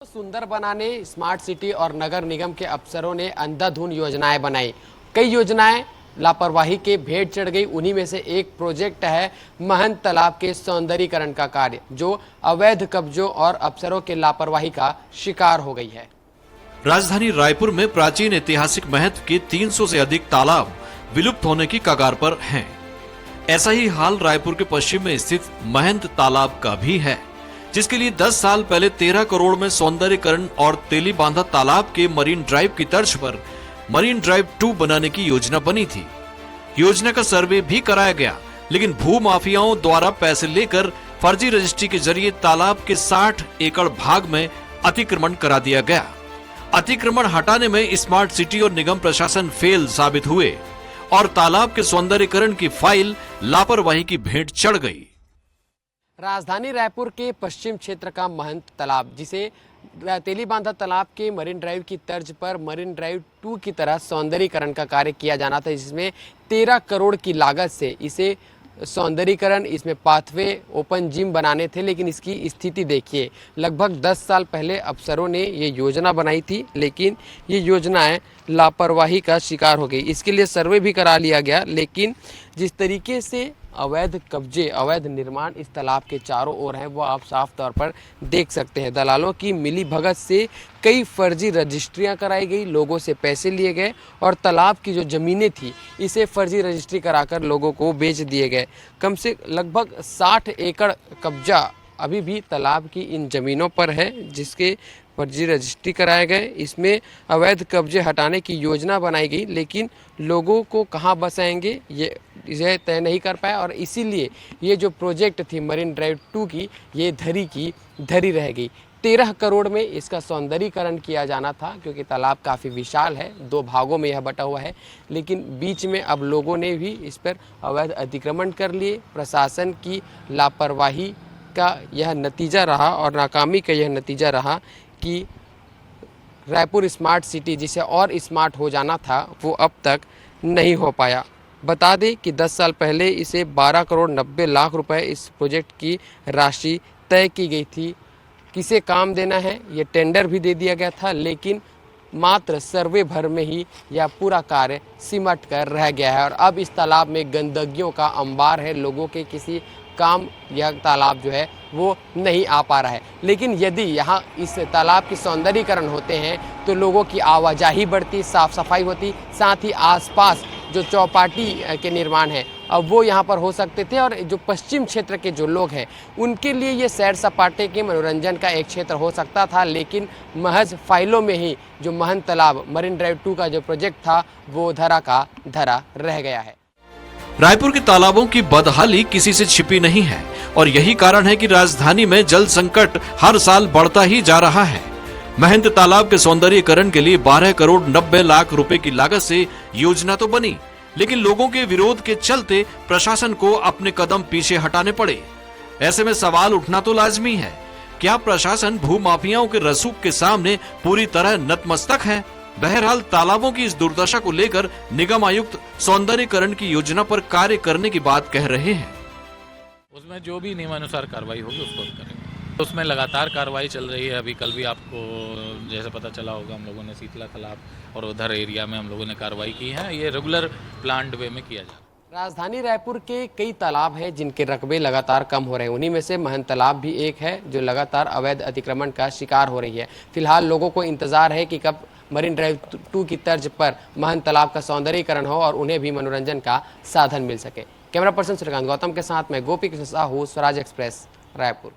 सुंदर बनाने smart city और नगर निगम के अफसरों ने अंधाधुंध योजनाएं बनाई। कई योजनाएं लापरवाही के भेंट चढ़ गई। उन्हीं में से एक प्रोजेक्ट है महंत तालाब के सौंदर्यीकरण का कार्य, जो अवैध कब्जों और अफसरों के लापरवाही का शिकार हो गई है। राजधानी रायपुर में प्राचीन ऐतिहासिक महत्व के 300 से अधिक तालाब विलुप्त होने की कगार पर हैं। ऐसा ही हाल रायपुर के पश्चिम में स्थित महंत तालाब का भी है, जिसके लिए 10 साल पहले 13 करोड़ में सौंदर्यीकरण और तेली बांधा तालाब के मरीन ड्राइव की तर्ज पर मरीन ड्राइव 2 बनाने की योजना बनी थी। योजना का सर्वे भी कराया गया, लेकिन भू माफियाओं द्वारा पैसे लेकर फर्जी रजिस्ट्री के जरिए तालाब के 60 एकड़ भाग में अतिक्रमण करा दिया गया। अतिक्रमण हटाने में स्मार्ट सिटी और निगम प्रशासन फेल साबित हुए और तालाब के सौंदर्यीकरण की फाइल लापरवाही की भेंट चढ़ गई। राजधानी रायपुर के पश्चिम क्षेत्र का महंत तालाब, जिसे तेली बांधा तालाब के मरीन ड्राइव की तर्ज पर मरीन ड्राइव 2 की तरह सौंदर्यीकरण का कार्य किया जाना था, जिसमें 13 करोड़ की लागत से इसे सौंदर्यीकरण, इसमें पाथवे, ओपन जिम बनाने थे। लेकिन इसकी स्थिति देखिए, लगभग 10 साल पहले अफसरों ने ये योजना बनाई थी, लेकिन ये योजनाएं लापरवाही का शिकार हो गई। इसके लिए सर्वे भी करा लिया गया, लेकिन जिस तरीके से अवैध कब्जे, अवैध निर्माण इस तालाब के चारों ओर हैं, वो आप साफ तौर पर देख सकते हैं। दलालों की मिली भगत से कई फर्जी रजिस्ट्रियां कराई गई, लोगों से पैसे लिए गए और तालाब की जो ज़मीनें थी, इसे फर्जी रजिस्ट्री कराकर लोगों को बेच दिए गए। कम से लगभग 60 एकड़ कब्जा अभी भी तालाब की इन ज़मीनों पर है, जिसके फर्जी रजिस्ट्री कराए गए। इसमें अवैध कब्जे हटाने की योजना बनाई गई, लेकिन लोगों को कहाँ बसाएंगे इसे तय नहीं कर पाया और इसीलिए ये जो प्रोजेक्ट थी मरीन ड्राइव 2 की, ये धरी की धरी रह गई। 13 करोड़ में इसका सौंदर्यीकरण किया जाना था, क्योंकि तालाब काफ़ी विशाल है, 2 भागों में यह बटा हुआ है। लेकिन बीच में अब लोगों ने भी इस पर अवैध अतिक्रमण कर लिए। प्रशासन की लापरवाही का यह नतीजा रहा और नाकामी का यह नतीजा रहा कि रायपुर स्मार्ट सिटी, जिसे और स्मार्ट हो जाना था, वो अब तक नहीं हो पाया। बता दें कि 10 साल पहले इसे 12 करोड़ 90 लाख रुपए इस प्रोजेक्ट की राशि तय की गई थी। किसे काम देना है, ये टेंडर भी दे दिया गया था, लेकिन मात्र सर्वे भर में ही यह पूरा कार्य सिमट कर रह गया है और अब इस तालाब में गंदगियों का अंबार है। लोगों के किसी काम यह तालाब जो है वो नहीं आ पा रहा है। लेकिन यदि यहाँ इस तालाब की सौंदर्यीकरण होते हैं तो लोगों की आवाजाही बढ़ती, साफ सफाई होती, साथ ही आसपास जो चौपाटी के निर्माण है अब वो यहाँ पर हो सकते थे और जो पश्चिम क्षेत्र के जो लोग हैं उनके लिए ये सैर सपाटे के मनोरंजन का एक क्षेत्र हो सकता था। लेकिन महज फाइलों में ही जो महंत तालाब मरीन ड्राइव 2 का जो प्रोजेक्ट था, वो धरा का धरा रह गया है। रायपुर के तालाबों की बदहाली किसी से छिपी नहीं है और यही कारण है कि राजधानी में जल संकट हर साल बढ़ता ही जा रहा है। महंत तालाब के सौंदर्यीकरण के लिए 12 करोड़ 90 लाख रुपए की लागत से योजना तो बनी, लेकिन लोगों के विरोध के चलते प्रशासन को अपने कदम पीछे हटाने पड़े। ऐसे में सवाल उठना तो लाजमी है, क्या प्रशासन भू माफियाओं के रसूख के सामने पूरी तरह नतमस्तक है? बहरहाल तालाबों की इस दुर्दशा को लेकर निगम आयुक्त सौंदर्यीकरण की योजना पर कार्य करने की बात कह रहे हैं। उसमें जो भी नियमानुसार कार्रवाई होगी उसको करेंगे। उसमें लगातार कार्रवाई चल रही है। अभी कल भी आपको जैसे पता चला होगा, हम लोगों ने शीतला तालाब और उधर एरिया में हम लोगों ने कार्रवाई की है। ये रेगुलर प्लान्ड वे में किया जा रहा है। राजधानी रायपुर के कई तालाब हैं जिनके रकबे लगातार कम हो रहे हैं। उन्हीं में से महंत तालाब भी एक है जो लगातार अवैध अतिक्रमण का शिकार हो रही है। फिलहाल लोगों को इंतजार है कि कब मरीन ड्राइव 2 की तर्ज पर महंत तालाब का सौंदर्यीकरण हो और उन्हें भी मनोरंजन का साधन मिल सके। कैमरा पर्सन श्रीकांत गौतम के साथ मैं गोपी कृष्ण साहू, स्वराज एक्सप्रेस, रायपुर।